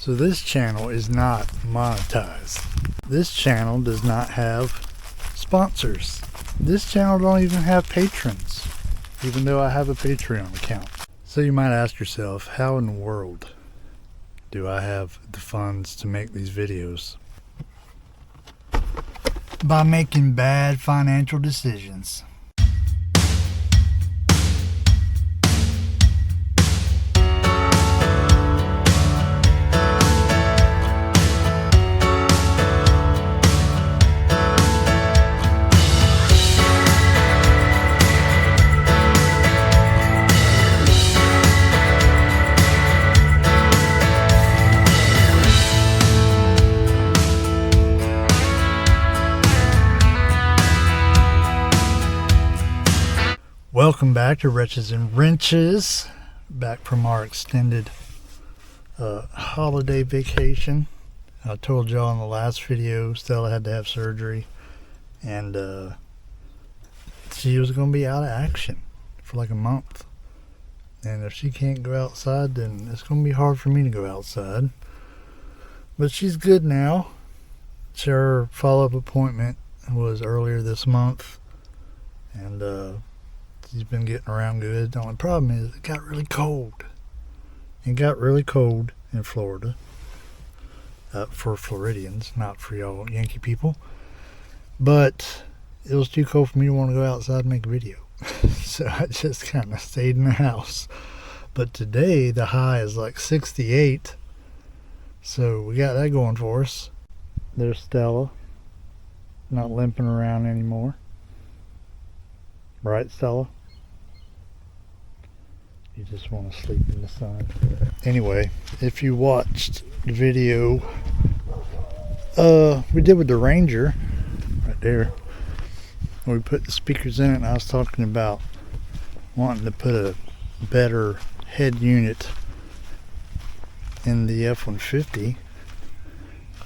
So this channel is not monetized. This channel does not have sponsors. This channel don't even have patrons, even though I have a Patreon account. So you might ask yourself, how in the world do I have the funds to make these videos? By making bad financial decisions. Welcome back to Wretches and Wrenches, back from our extended holiday vacation. I told y'all in the last video Stella had to have surgery, and she was going to be out of action for like a month. And if she can't go outside, then it's going to be hard for me to go outside. But she's good now. Her follow-up appointment was earlier this month, and she's been getting around good. The only problem is it got really cold. It got really cold in Florida. For Floridians, not for y'all Yankee people. But it was too cold for me to want to go outside and make a video. So I just kind of stayed in the house. But today the high is like 68. So we got that going for us. There's Stella. Not limping around anymore. Right, Stella? You just want to sleep in the sun. Anyway, if you watched the video we did with the Ranger, right there, we put the speakers in it, and I was talking about wanting to put a better head unit in the F150.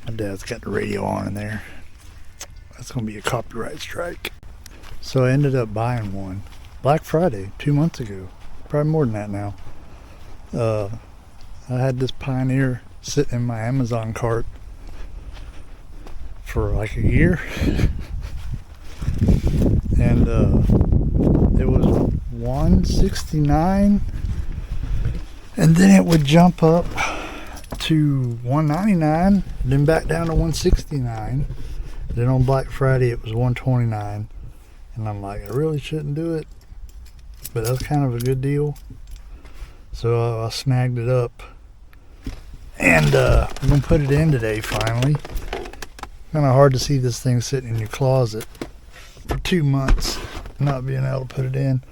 My dad's got the radio on in there. That's going to be a copyright strike. So I ended up buying one Black Friday 2 months ago. Probably more than that now. I had this Pioneer sitting in my Amazon cart for like a year. And it was $169, and then it would jump up to $199, then back down to $169. Then on Black Friday it was $129. And I'm like, I really shouldn't do it, but that's kind of a good deal. So I snagged it up, and I'm gonna put it in today finally. Kind of hard to see this thing sitting in your closet for 2 months not being able to put it in.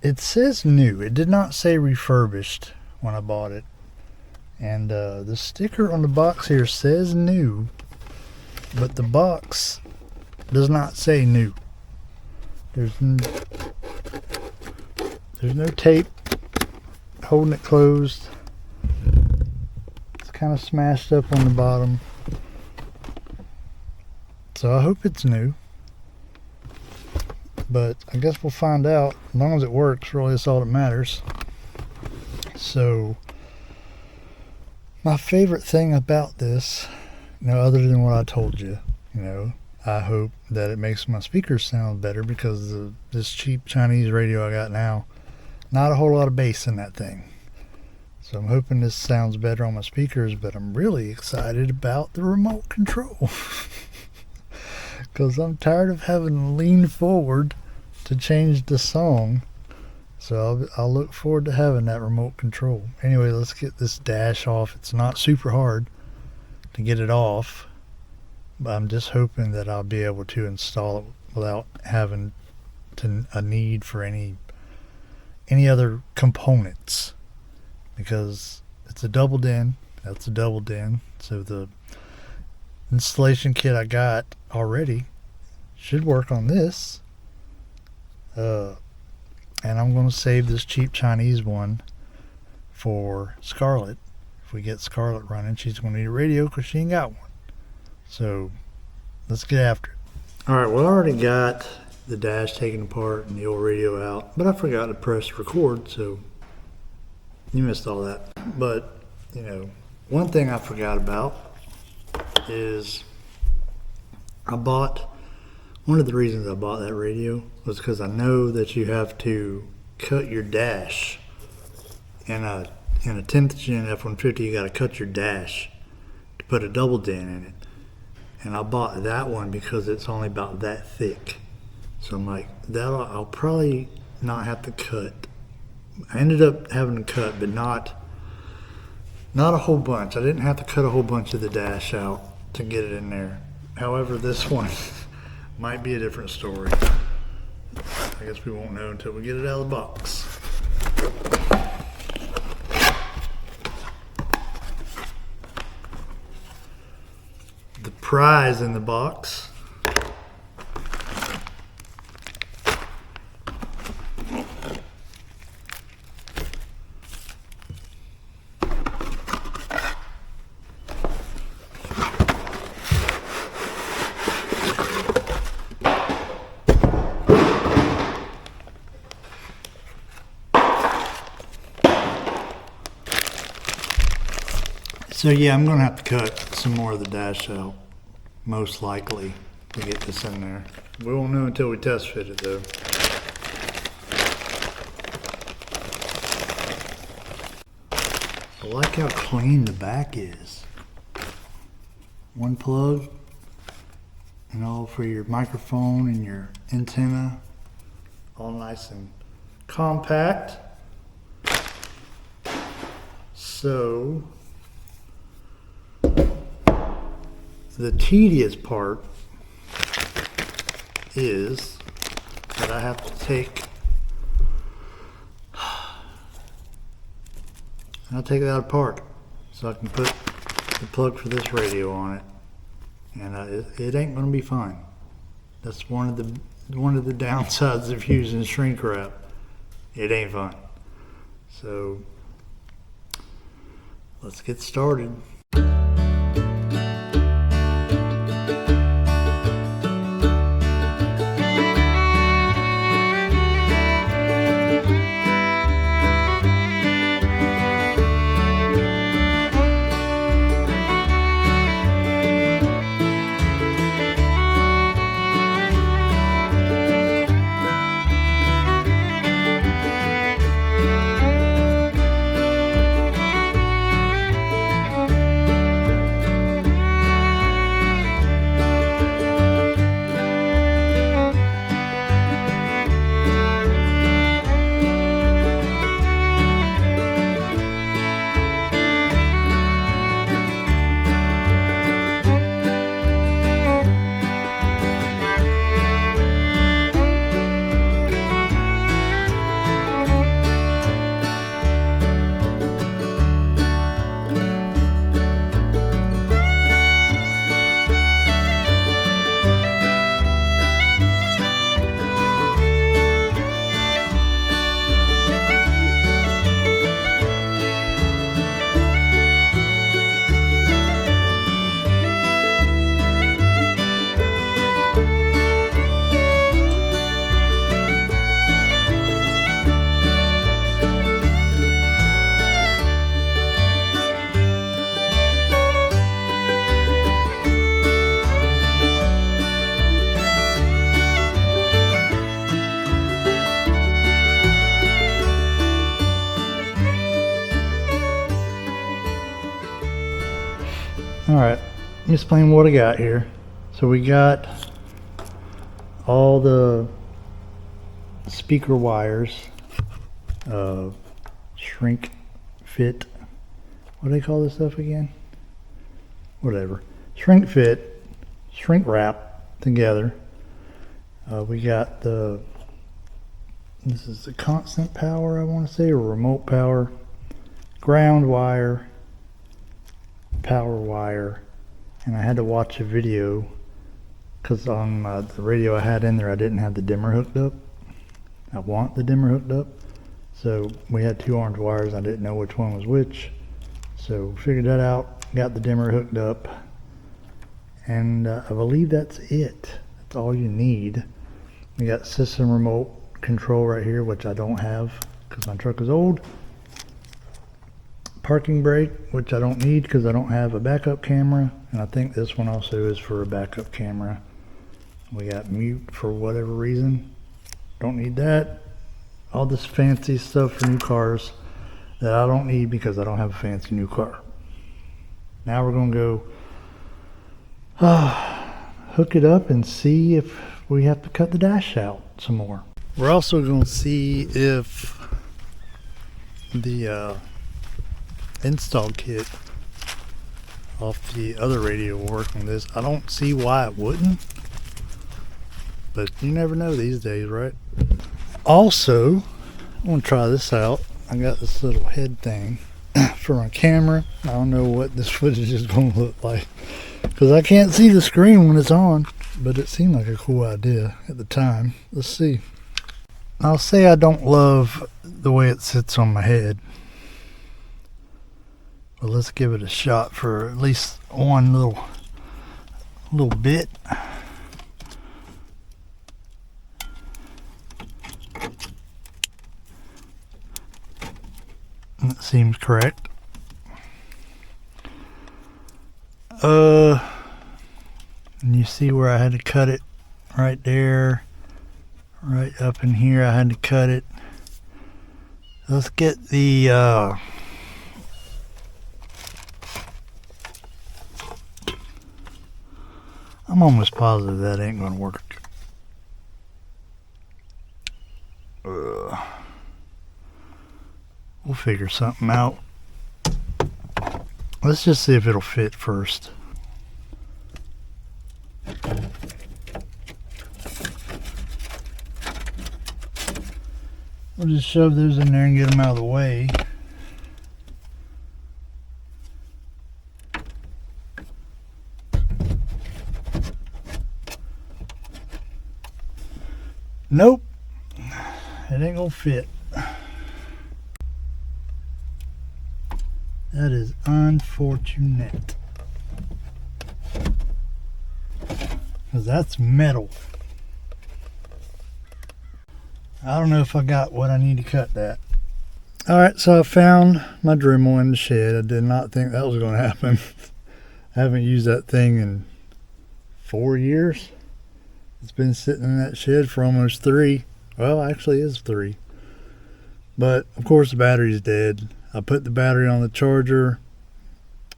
It says new. It did not say refurbished when I bought it, and the sticker on the box here says new, but the box does not say new. There's no tape holding it closed. It's kind of smashed up on the bottom. So I hope it's new. But I guess we'll find out. As long as it works, really, that's all that matters. So my favorite thing about this, other than what I told you, I hope that it makes my speakers sound better, because this cheap Chinese radio I got now, not a whole lot of bass in that thing. So I'm hoping this sounds better on my speakers, but I'm really excited about the remote control. Because I'm tired of having to lean forward to change the song. So I'll look forward to having that remote control. Anyway, let's get this dash off. It's not super hard to get it off, but I'm just hoping that I'll be able to install it without having a need for any other components, because it's a double din. That's a double din. So the installation kit I got already should work on this. And I'm going to save this cheap Chinese one for Scarlett. If we get Scarlett running, she's going to need a radio because she ain't got one. So let's get after it. Alright, well, I already got the dash taken apart and the old radio out, but I forgot to press record, so You missed all that. But, you know, one thing I forgot about is one of the reasons I bought that radio was because I know that you have to cut your dash. In a 10th gen F150, you got to cut your dash to put a double dent in it. And I bought that one because it's only about that thick. So I'm like, I'll probably not have to cut. I ended up having to cut, but not a whole bunch. I didn't have to cut a whole bunch of the dash out to get it in there. However, this one might be a different story. I guess we won't know until we get it out of the box. The prize in the box . So yeah, I'm going to have to cut some more of the dash out, most likely, to get this in there. We won't know until we test fit it though. I like how clean the back is. One plug, and all for your microphone and your antenna. All nice and compact. So the tedious part is that I have to take that apart so I can put the plug for this radio on it, and it ain't gonna be fun. That's one of the downsides of using shrink wrap. It ain't fun. So let's get started. Alright, let me explain what I got here. So we got all the speaker wires, shrink fit, what do they call this stuff again? Whatever. Shrink fit, shrink wrap together. We got this is the constant power, I want to say, or remote power, ground wire, power wire, and I had to watch a video because on the radio I had in there I didn't have the dimmer hooked up. I want the dimmer hooked up, so we had two orange wires. I didn't know which one was which, so figured that out, got the dimmer hooked up, and I believe that's it. That's all you need. We got system remote control right here, which I don't have because my truck is old. parking brake, which I don't need because I don't have a backup camera. And I think this one also is for a backup camera. We got mute for whatever reason. Don't need that. All this fancy stuff for new cars that I don't need because I don't have a fancy new car. Now we're going to go hook it up and see if we have to cut the dash out some more. We're also going to see if the install kit off the other radio will work on this. I don't see why it wouldn't, but you never know these days, right? Also, I want to try this out. I got this little head thing for my camera. I don't know what this footage is going to look like because I can't see the screen when it's on, but it seemed like a cool idea at the time. Let's see. I'll say I don't love the way it sits on my head, but let's give it a shot for at least one little bit. That seems correct. And you see where I had to cut it right there, right up in here. I had to cut it. Let's get the I'm almost positive that ain't gonna work. We'll figure something out. Let's just see if it'll fit first. We'll just shove those in there and get them out of the way. Nope, it ain't gonna fit. That is unfortunate, because that's metal. I don't know if I got what I need to cut that. Alright, so I found my Dremel in the shed. I did not think that was going to happen. I haven't used that thing in 4 years. It's been sitting in that shed for almost 3. Well, actually it is 3. But of course the battery's dead. I put the battery on the charger.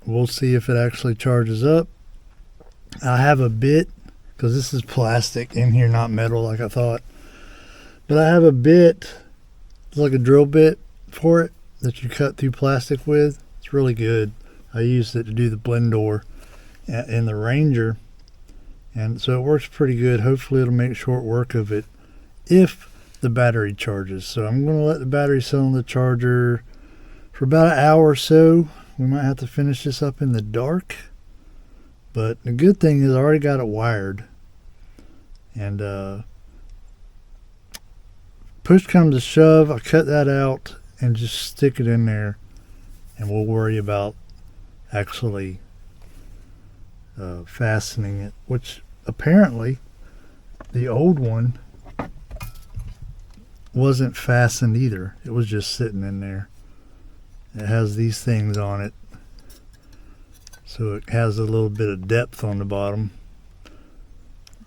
We'll see if it actually charges up. I have a bit, because this is plastic in here, not metal like I thought. But I have a bit, it's like a drill bit for it that you cut through plastic with. It's really good. I used it to do the blend door in the Ranger. And so it works pretty good. Hopefully it'll make short work of it if the battery charges. So I'm going to let the battery sit on the charger for about an hour or so. We might have to finish this up in the dark. But the good thing is I already got it wired. And push comes to shove, I cut that out and just stick it in there. And we'll worry about actually fastening it, which apparently the old one wasn't fastened either. It was just sitting in there. It has these things on it, so it has a little bit of depth on the bottom.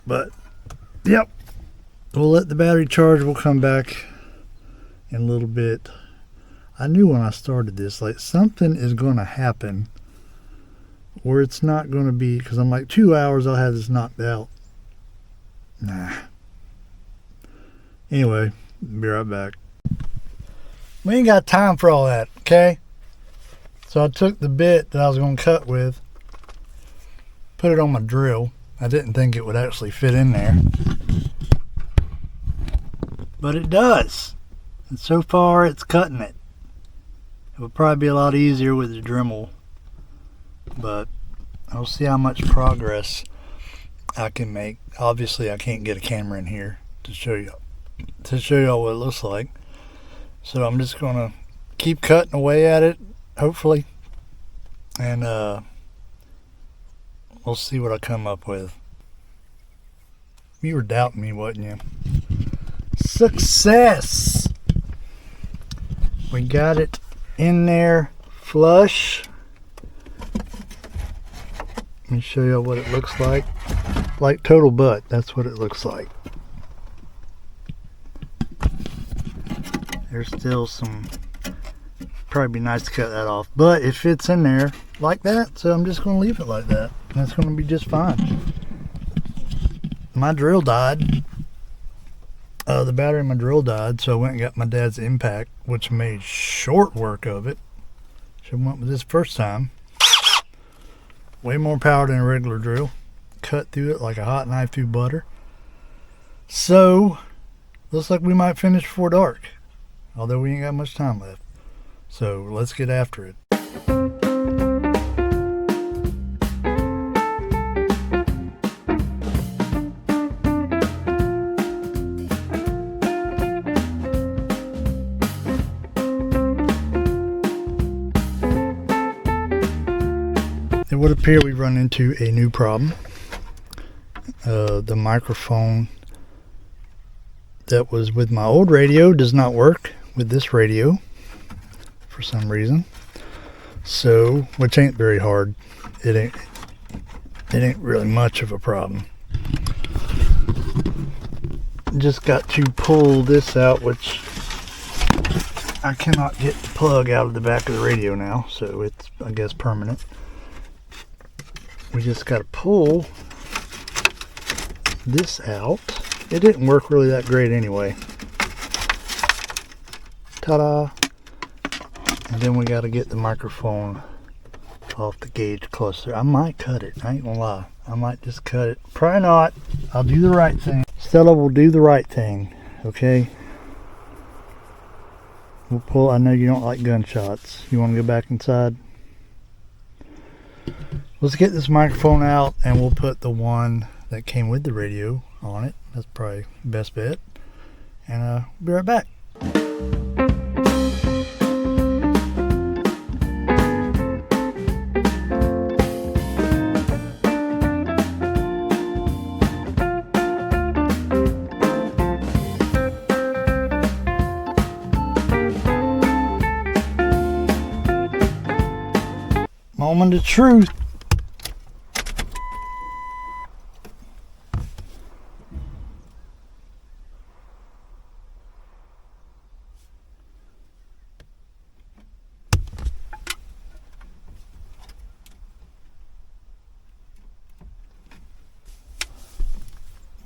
But yep, we'll let the battery charge. We'll come back in a little bit. I knew when I started this, like, something is going to happen where it's not going to be, because I'm like, 2 hours I'll have this knocked out. Nah. Anyway, be right back. We ain't got time for all that, okay? So I took the bit that I was going to cut with, put it on my drill. I didn't think it would actually fit in there, but it does. And so far it's cutting it. It would probably be a lot easier with the Dremel, but I'll see how much progress I can make. Obviously I can't get a camera in here to show you what it looks like. So I'm just gonna keep cutting away at it, hopefully, and we'll see what I come up with. You were doubting me, wasn't you? Success! We got it in there flush. Let me show you what it looks like. Like total butt, that's what it looks like. There's still some, probably be nice to cut that off, but it fits in there like that, so I'm just going to leave it like that. That's going to be just fine. My drill died. The battery in my drill died, so I went and got my dad's impact, which made short work of it. Should have went with this first time. Way more power than a regular drill. Cut through it like a hot knife through butter. So, looks like we might finish before dark. Although we ain't got much time left. So, let's get after it. It would appear we run into a new problem. The microphone that was with my old radio does not work with this radio for some reason. So, which ain't very hard. It ain't really much of a problem. Just got to pull this out, which I cannot get the plug out of the back of the radio now, so it's, I guess, permanent. We just got to pull this out. It didn't work really that great anyway. Ta-da! And then we got to get the microphone off the gauge cluster. I might cut it. I ain't gonna lie. I might just cut it. Probably not. I'll do the right thing. Stella will do the right thing. Okay? We'll pull. I know you don't like gunshots. You want to go back inside? Let's get this microphone out and we'll put the one that came with the radio on it. That's probably the best bet. And we'll be right back. Moment of truth.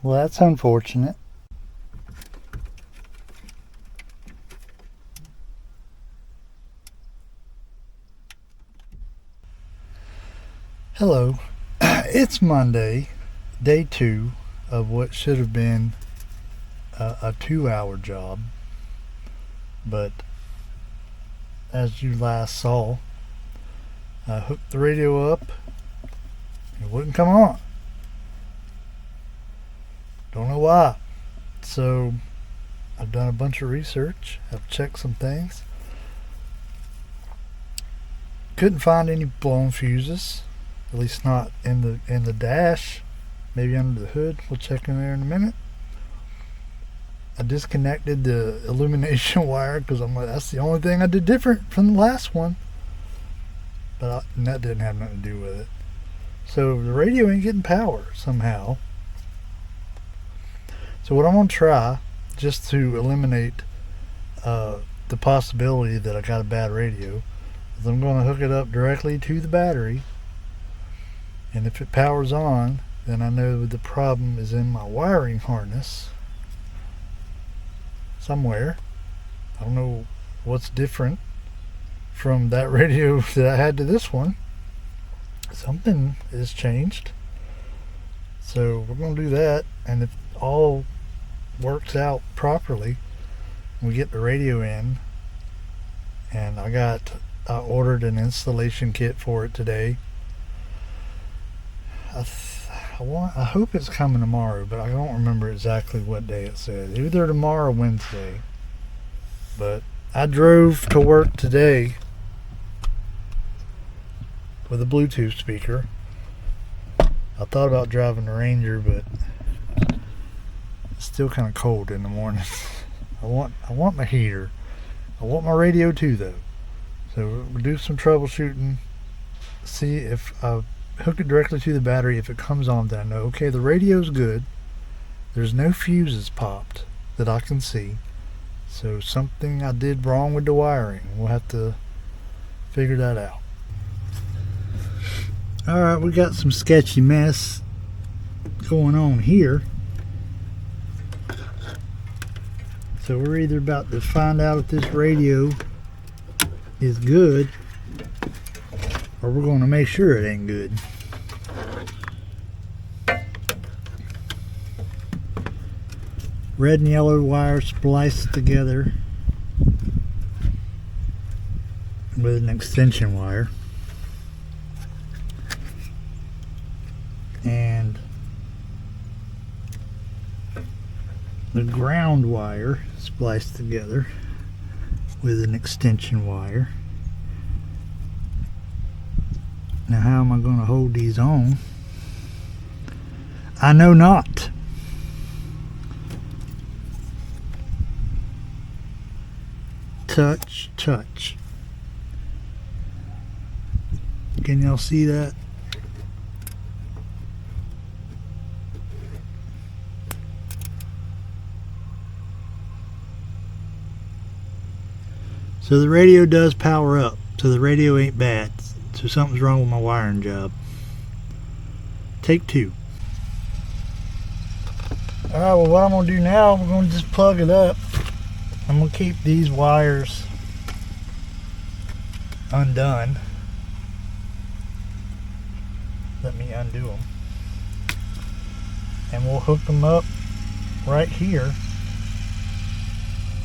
Well, that's unfortunate. Hello. It's Monday, day 2 of what should have been a 2-hour job. But as you last saw, I hooked the radio up. It wouldn't come on. Don't know why. So I've done a bunch of research. I've checked some things. Couldn't find any blown fuses. At least not in the dash. Maybe under the hood. We'll check in there in a minute. I disconnected the illumination wire because I'm like, that's the only thing I did different from the last one. But that didn't have nothing to do with it. So the radio ain't getting power somehow. So what I'm going to try, just to eliminate the possibility that I got a bad radio, is I'm going to hook it up directly to the battery. And if it powers on, then I know the problem is in my wiring harness somewhere. I don't know what's different from that radio that I had to this one. Something has changed. So we're going to do that, and if all works out properly, we get the radio in, and I ordered an installation kit for it today. I hope it's coming tomorrow, but I don't remember exactly what day it said. Either tomorrow or Wednesday. But I drove to work today with a Bluetooth speaker. I thought about driving the Ranger, but it's still kind of cold in the morning. I want my heater. I want my radio too, though. So we'll do some troubleshooting, see if I hook it directly to the battery. If it comes on, then I know, okay, the radio's good. There's no fuses popped that I can see. So something I did wrong with the wiring. We'll have to figure that out. Alright, we got some sketchy mess going on here. So we're either about to find out if this radio is good, or we're going to make sure it ain't good. Red and yellow wire spliced together with an extension wire, and the ground wire spliced together with an extension wire. Now how am I going to hold these on? I know not. Touch, touch. Can y'all see that? So the radio does power up. So the radio ain't bad. So something's wrong with my wiring job. Take two. Alright, well what I'm going to do now, we're going to just plug it up. I'm going to keep these wires undone. Let me undo them. And we'll hook them up right here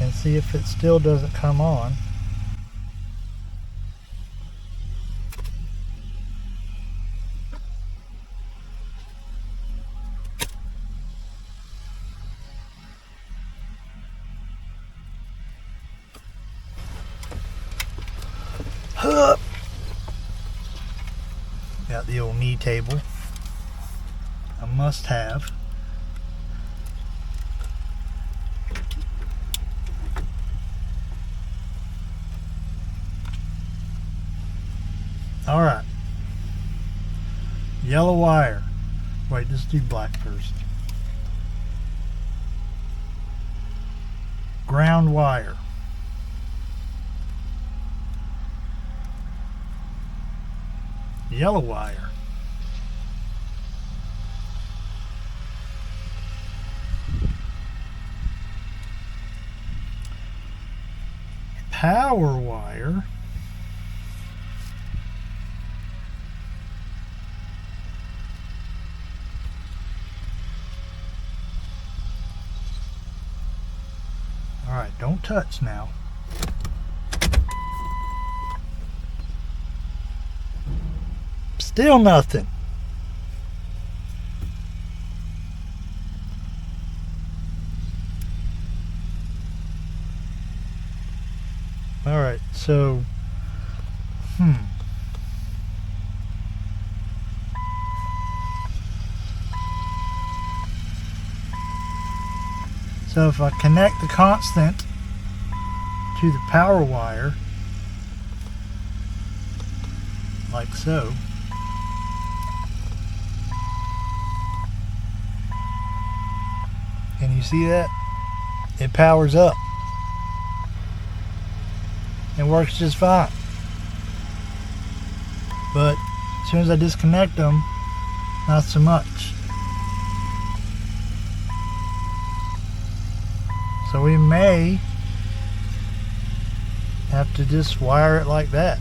and see if it still doesn't come on. Got the old knee table, a must have. Alright, yellow wire. Wait, let's do black first. Ground wire. Yellow wire. Power wire. All right, don't touch now. Still nothing. All right, so so if I connect the constant to the power wire like so, can you see that? It powers up. It works just fine. But as soon as I disconnect them, not so much. So we may have to just wire it like that.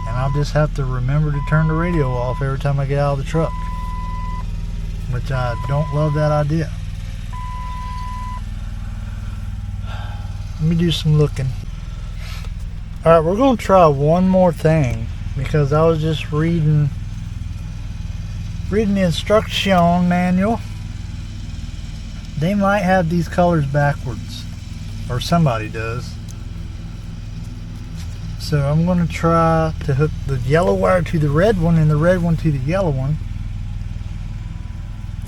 And I'll just have to remember to turn the radio off every time I get out of the truck. Which I don't love that idea. Let me do some looking. Alright, we're going to try one more thing, because I was just reading the instruction manual. They might have these colors backwards, or somebody does. So I'm going to try to hook the yellow wire to the red one and the red one to the yellow one.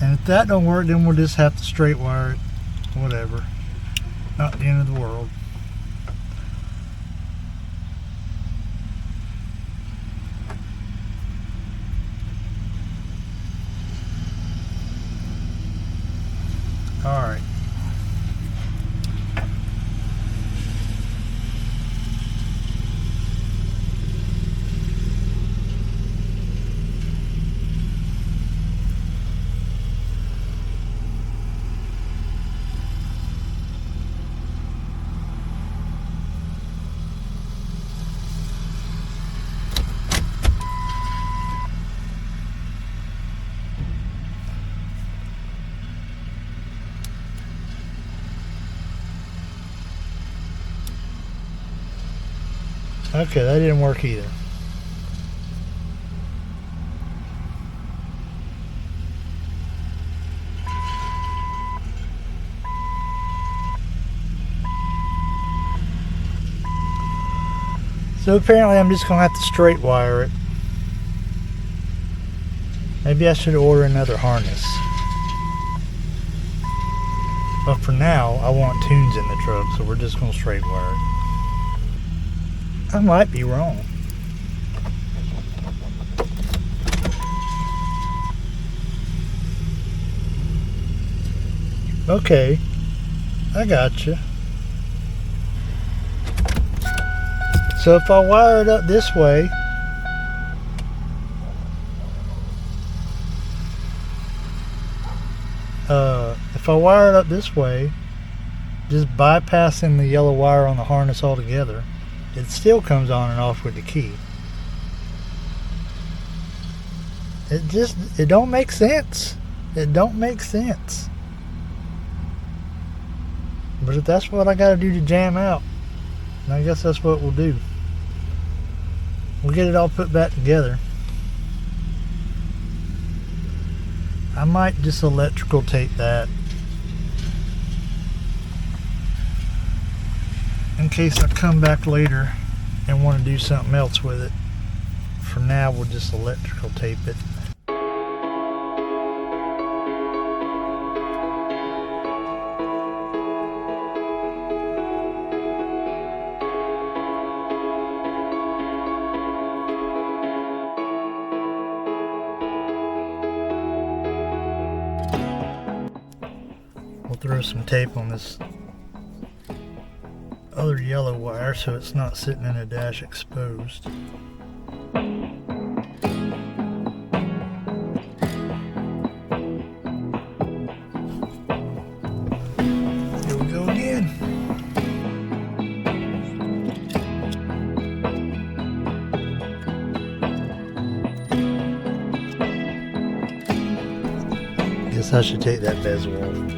And if that don't work, then we'll just have to straight wire it. Whatever. Not the end of the world. Okay, that didn't work either. So apparently I'm just going to have to straight wire it. Maybe I should order another harness. But for now, I want tunes in the truck, so we're just going to straight wire it. I might be wrong. Okay, I got you. So if I wire it up this way, just bypassing the yellow wire on the harness altogether, it still comes on and off with the key. It don't make sense. It don't make sense. But if that's what I gotta do to jam out, I guess that's what we'll do. We'll get it all put back together. I might just electrical tape that in case I come back later and want to do something else with it. For now, we'll just electrical tape it. We'll throw some tape on this other yellow wire so it's not sitting in a dash exposed. Here we go again. Guess I should take that bezel off.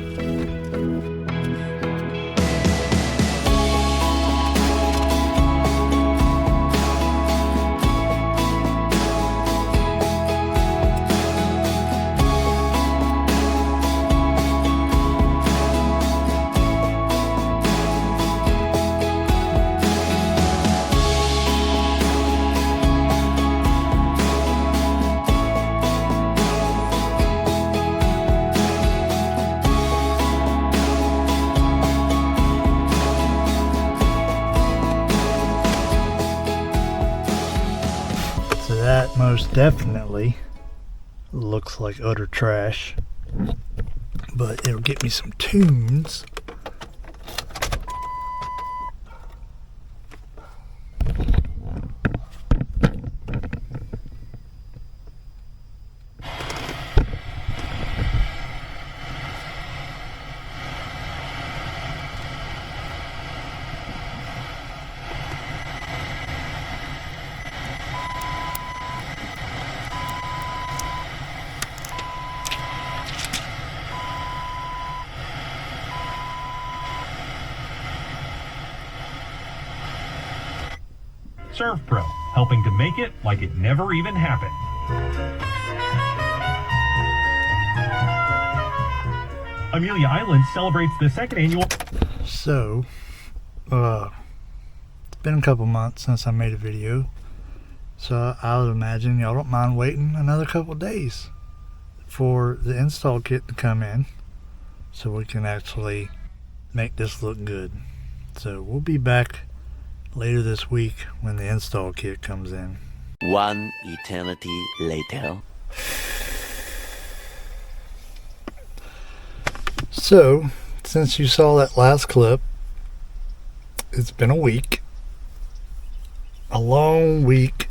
That most definitely looks like utter trash, but it'll get me some tunes. ServPro, helping to make it like it never even happened. Amelia Island celebrates the second annual... So, it's been a couple months since I made a video, so I would imagine y'all don't mind waiting another couple days for the install kit to come in so we can actually make this look good. So we'll be back later this week when the install kit comes in. One eternity later. So, since you saw that last clip, it's been a week. A long week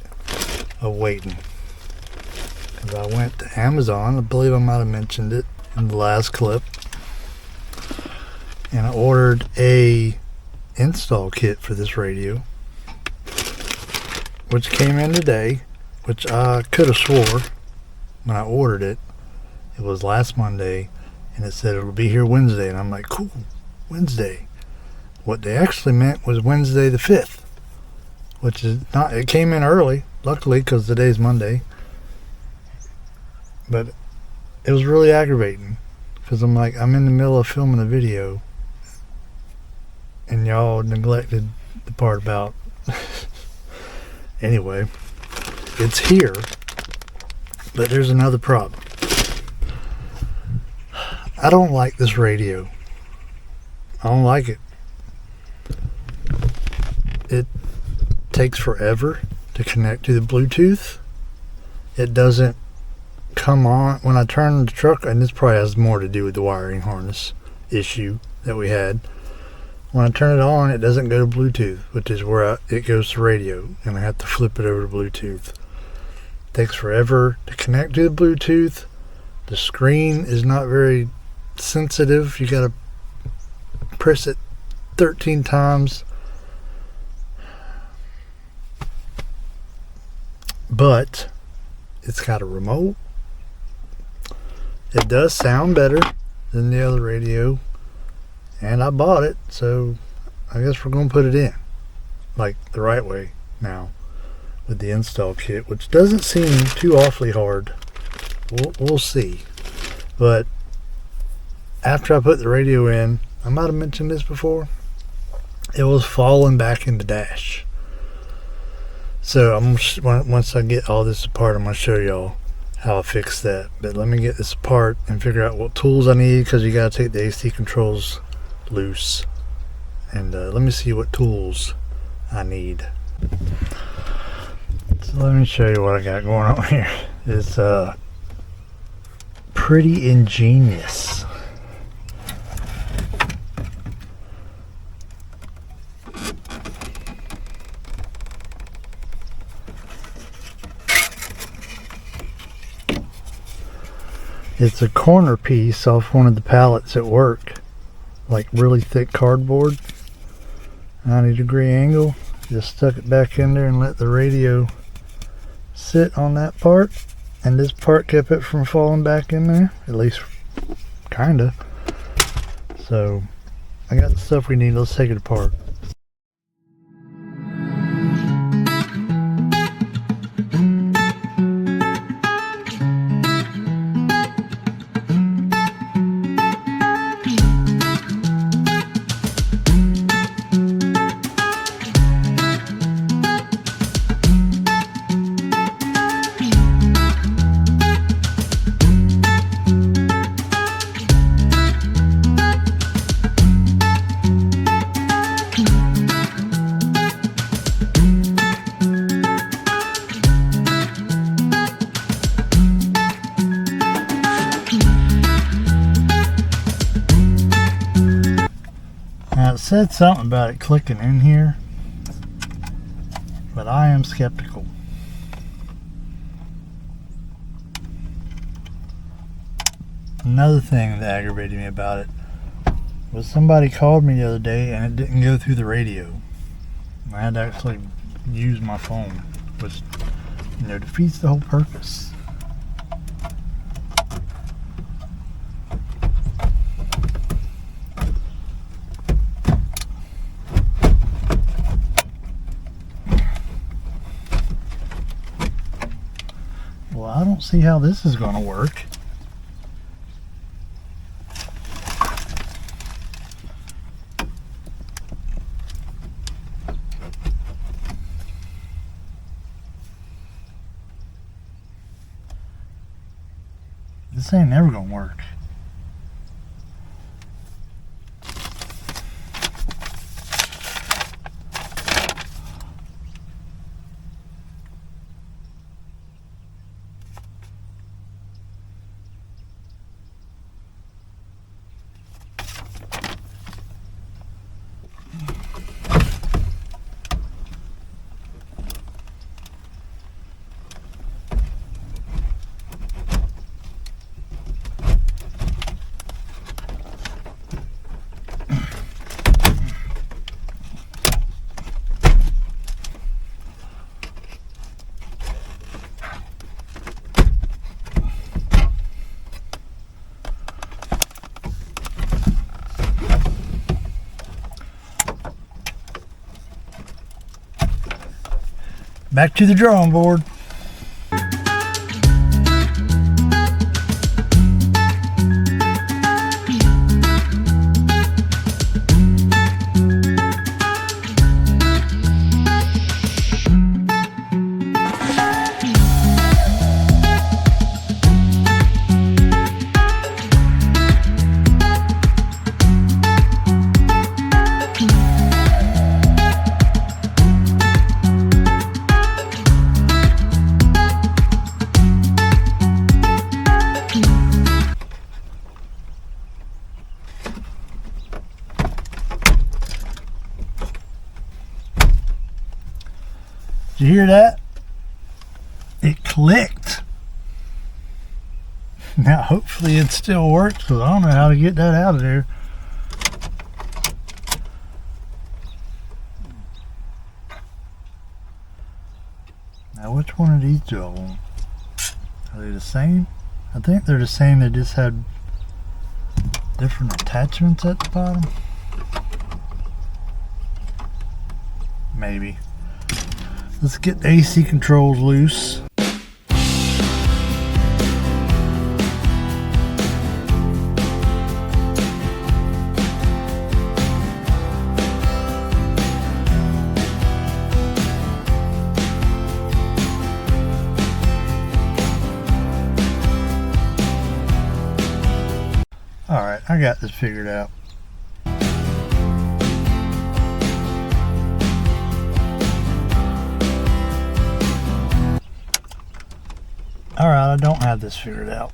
of waiting. Because I went to Amazon, I believe I might have mentioned it in the last clip, and I ordered a install kit for this radio, which came in today, which I could have swore when I ordered it, it was last Monday, and it said it'll be here Wednesday, and I'm like, cool, Wednesday. What they actually meant was Wednesday the 5th, which is not, it came in early, luckily, because today's Monday. But it was really aggravating, because I'm like, I'm in the middle of filming a video, and y'all neglected the part about... Anyway, it's here, but there's another problem. I don't like this radio. I don't like it. It takes forever to connect to the Bluetooth. It doesn't come on when I turn the truck, and this probably has more to do with the wiring harness issue that we had. When I turn it on, it doesn't go to Bluetooth, which is where it goes to radio, and I have to flip it over to Bluetooth. It takes forever to connect to the Bluetooth. The screen is not very sensitive. You gotta press it 13 times. But it's got a remote. It does sound better than the other radio, and I bought it, so I guess we're going to put it in like the right way now with the install kit, which doesn't seem too awfully hard. We'll see. But after I put the radio in, I might have mentioned this before, it was falling back in the dash. So once I get all this apart, I'm going to show y'all how I fix that. But let me get this apart and figure out what tools I need, because you got to take the AC controls loose. And let me see what tools I need. So let me show you what I got going on here. It's pretty ingenious. It's a corner piece off one of the pallets at work, like really thick cardboard, 90-degree angle. Just stuck it back in there and let the radio sit on that part, and this part kept it from falling back in there, at least kinda. So I got the stuff we need. Let's take it apart. Now it said something about it clicking in here, but I am skeptical. Another thing that aggravated me about it was somebody called me the other day and it didn't go through the radio. I had to actually use my phone, which, you know, defeats the whole purpose. Well, I don't see how this is going to work. This ain't never going to work. back to the drawing board. Did you hear that? It clicked. Now hopefully it still works, because I don't know how to get that out of there. Now which one of these do I want? Are they the same? I think they're the same, they just had different attachments at the bottom. Maybe. Let's get the AC controls loose. Alright, I got this figured out. Alright, I don't have this figured out.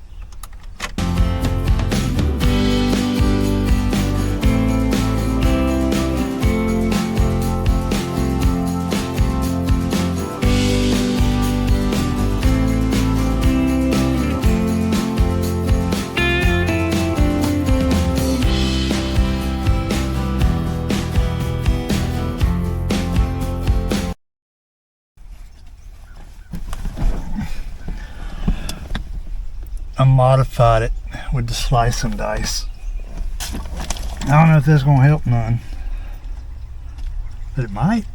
I modified it with the slice and dice. I don't know if that's gonna help none, but it might.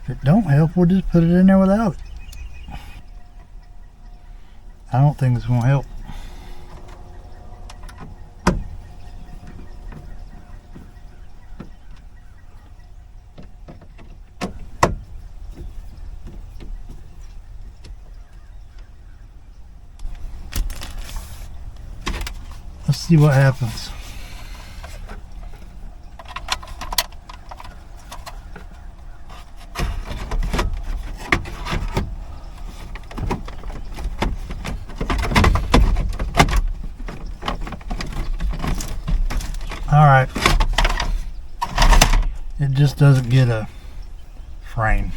If it don't help, we'll just put it in there without it. I don't think it's gonna help. Let's see what happens. All right. It just doesn't get a frame.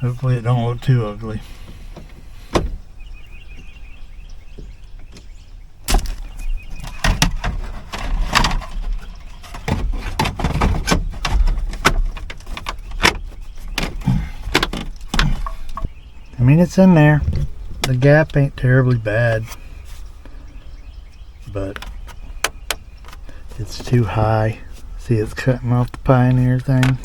Hopefully it don't look too ugly. I mean, it's in there. The gap ain't terribly bad, but it's too high. See, it's cutting off the Pioneer thing.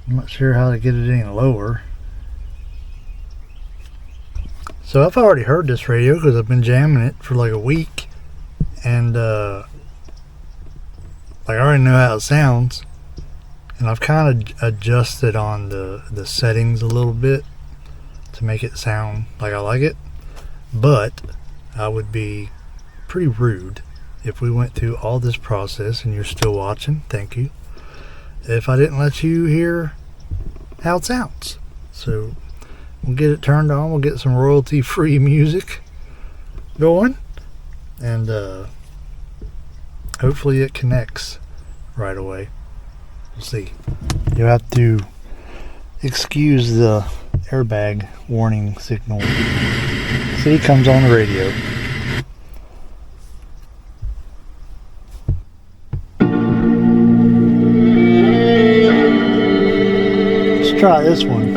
I'm not sure how to get it any lower. So I've already heard this radio because I've been jamming it for like a week, and like I already know how it sounds, and I've kind of adjusted on the settings a little bit to make it sound like I like it. But I would be pretty rude if we went through all this process and you're still watching. Thank you. If I didn't let you hear how it sounds. So we'll get it turned on, we'll get some royalty free music going, and hopefully it connects right away. We'll see. You'll have to excuse the airbag warning signal. See, it comes on the radio. Try this one.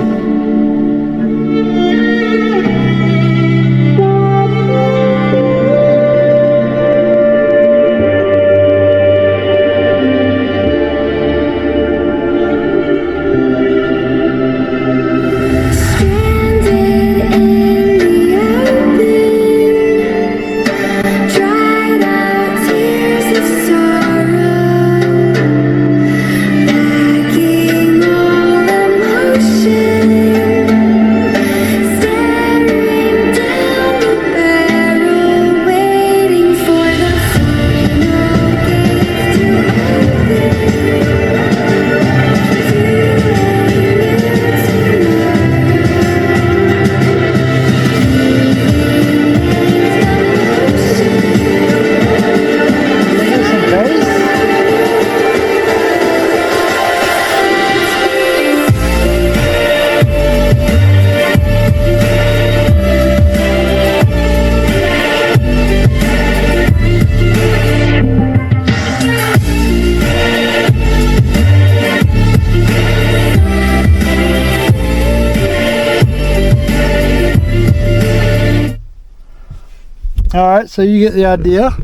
Alright, so you get the idea.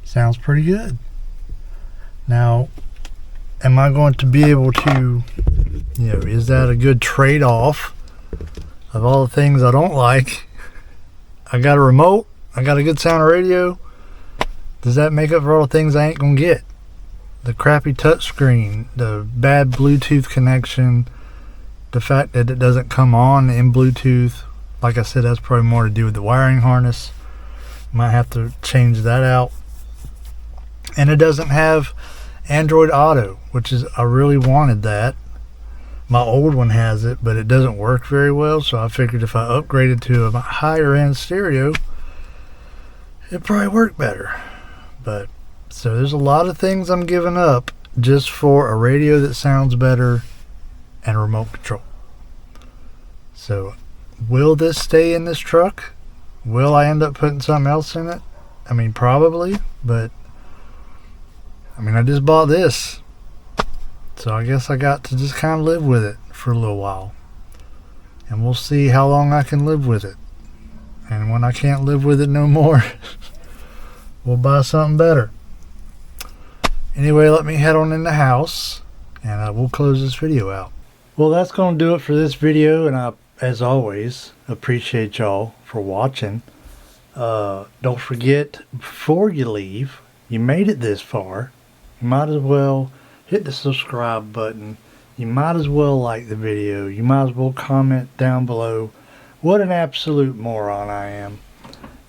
Sounds pretty good. Now, am I going to be able to, is that a good trade-off of all the things I don't like? I got a remote, I got a good sound radio. Does that make up for all the things I ain't gonna get? The crappy touchscreen, the bad Bluetooth connection, the fact that it doesn't come on in Bluetooth. Like I said, that's probably more to do with the wiring harness. Might have to change that out. And it doesn't have Android Auto, which is, I really wanted that. My old one has it, but it doesn't work very well, so I figured if I upgraded to a higher end stereo, it'd probably work better. But so there's a lot of things I'm giving up just for a radio that sounds better and a remote control. So will this stay in this truck? Will I end up putting something else in it? I mean, probably, but I mean, I just bought this, so I guess I got to just kind of live with it for a little while, and we'll see how long I can live with it. And when I can't live with it no more, we'll buy something better. Anyway, let me head on in the house, and we'll close this video out. Well, that's going to do it for this video, and I, as always, appreciate y'all for watching. Don't forget, before you leave, you made it this far, you might as well hit the subscribe button. You might as well like the video. You might as well comment down below what an absolute moron I am.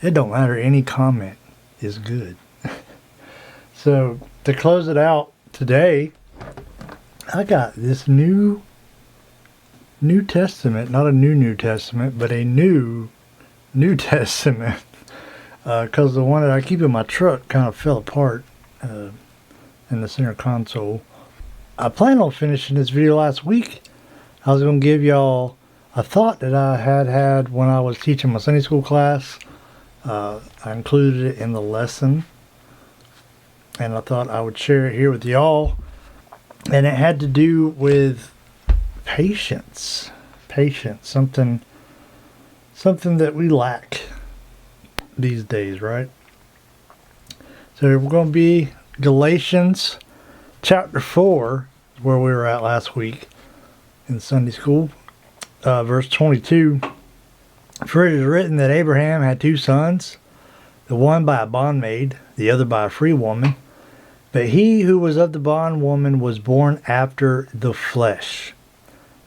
It don't matter, any comment is good. So to close it out today, I got this New Testament, not a New Testament, but a New Testament, because the one that I keep in my truck kind of fell apart in the center console. I planned on finishing this video last week. I was going to give y'all a thought that I had when I was teaching my Sunday school class. I included it in the lesson, and I thought I would share it here with y'all. And it had to do with patience. Patience, something that we lack these days, right? So we're going to be Galatians chapter 4, where we were at last week in Sunday school, verse 22. For it is written that Abraham had 2 sons, the one by a bondmaid, the other by a free woman. But he who was of the bondwoman was born after the flesh.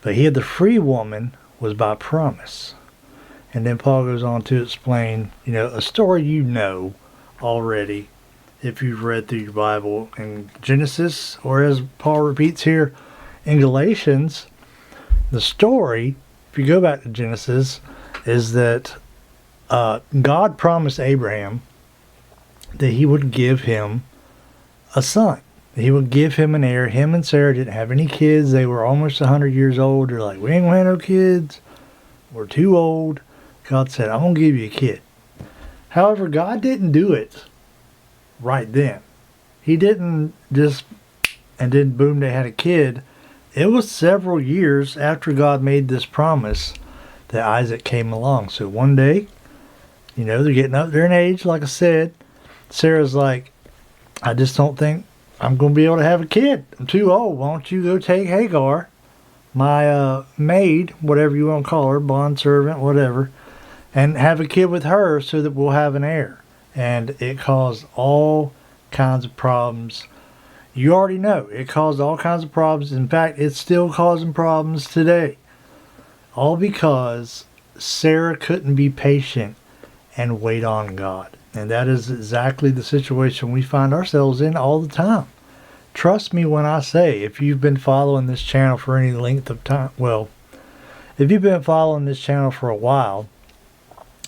But he of the free woman was by promise. And then Paul goes on to explain, a story already, if you've read through your Bible in Genesis, or as Paul repeats here in Galatians. The story, if you go back to Genesis, is that God promised Abraham that he would give him a son. He would give him an heir. Him and Sarah didn't have any kids. They were almost 100 years old. They're like, we ain't gonna have no kids. We're too old. God said, I'm going to give you a kid. However, God didn't do it right then. He didn't just, and then boom, they had a kid. It was several years after God made this promise that Isaac came along. So one day, they're getting up there in age, like I said. Sarah's like, I just don't think I'm going to be able to have a kid. I'm too old. Why don't you go take Hagar, my maid, whatever you want to call her, bondservant, whatever, and have a kid with her so that we'll have an heir. And it caused all kinds of problems. You already know, it caused all kinds of problems. In fact, it's still causing problems today. All because Sarah couldn't be patient and wait on God. And that is exactly the situation we find ourselves in all the time. Trust me when I say, if you've been following this channel for any length of time, well, if you've been following this channel for a while,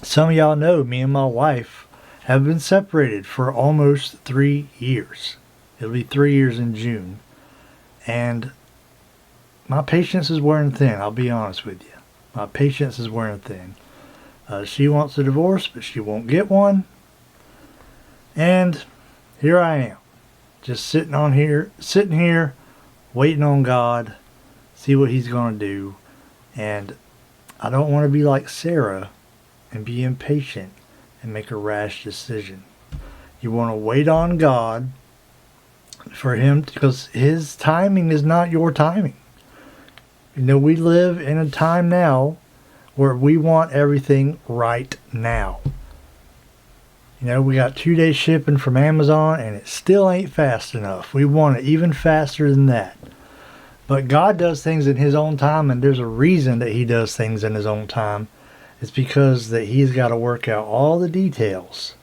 some of y'all know me and my wife have been separated for almost 3 years. It'll be 3 years in June. And my patience is wearing thin, I'll be honest with you. My patience is wearing thin. She wants a divorce, but she won't get one. And here I am, just sitting here, waiting on God, see what he's going to do. And I don't want to be like Sarah and be impatient and make a rash decision. You want to wait on God for Him, because His timing is not your timing. You know, we live in a time now where we want everything right now. You know, we got 2-day shipping from Amazon and it still ain't fast enough. We want it even faster than that. But God does things in His own time, and there's a reason that He does things in His own time. It's because that He's got to work out all the details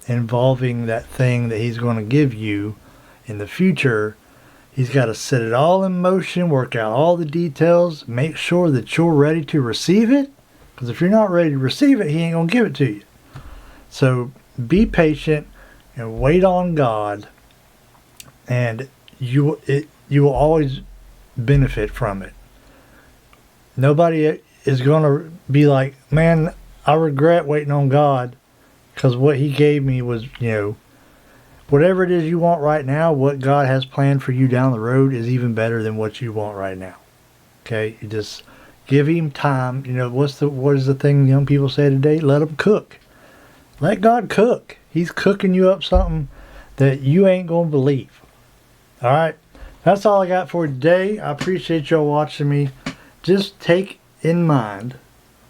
involving that thing that He's going to give you in the future. He's got to set it all in motion, work out all the details, make sure that you're ready to receive it. Because if you're not ready to receive it, He ain't going to give it to you. So be patient and wait on God, and you will always benefit from it. Nobody is going to be like, man, I regret waiting on God, because what He gave me was, you know, whatever it is you want right now, what God has planned for you down the road is even better than what you want right now. Okay? You just give Him time. You know, what is the thing young people say today? Let Him cook. Let God cook. He's cooking you up something that you ain't going to believe. All right? That's all I got for today. I appreciate y'all watching me. Just take in mind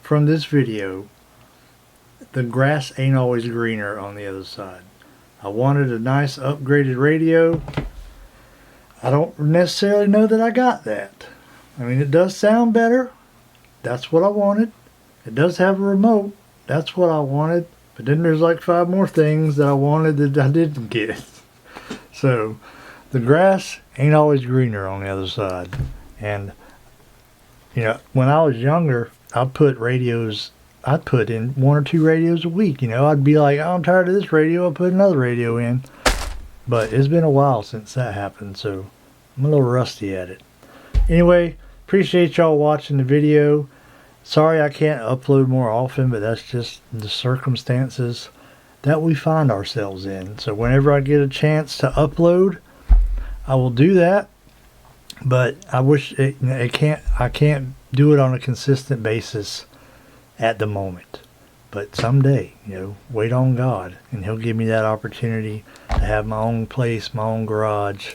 from this video, the grass ain't always greener on the other side. I wanted a nice upgraded radio. I don't necessarily know that I got that. I mean, it does sound better. That's what I wanted. It does have a remote. That's what I wanted. But then there's like 5 more things that I wanted that I didn't get. So the grass ain't always greener on the other side. And, you know, when I was younger, I'd put in 1 or 2 radios a week. You know, I'd be like, oh, I'm tired of this radio. I'll put another radio in. But it's been a while since that happened, so I'm a little rusty at it. Anyway, appreciate y'all watching the video. Sorry I can't upload more often, but that's just the circumstances that we find ourselves in. So whenever I get a chance to upload, I will do that. But I wish I can't do it on a consistent basis at the moment. But someday, you know, wait on God, and He'll give me that opportunity to have my own place, my own garage,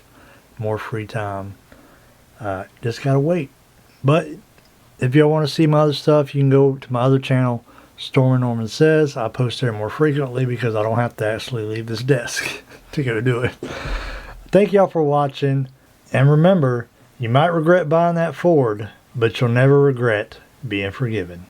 more free time. Just gotta wait. But if y'all want to see my other stuff, you can go to my other channel, Stormin' Norman Says. I post there more frequently because I don't have to actually leave this desk to go do it. Thank y'all for watching, and remember, you might regret buying that Ford, but you'll never regret being forgiven.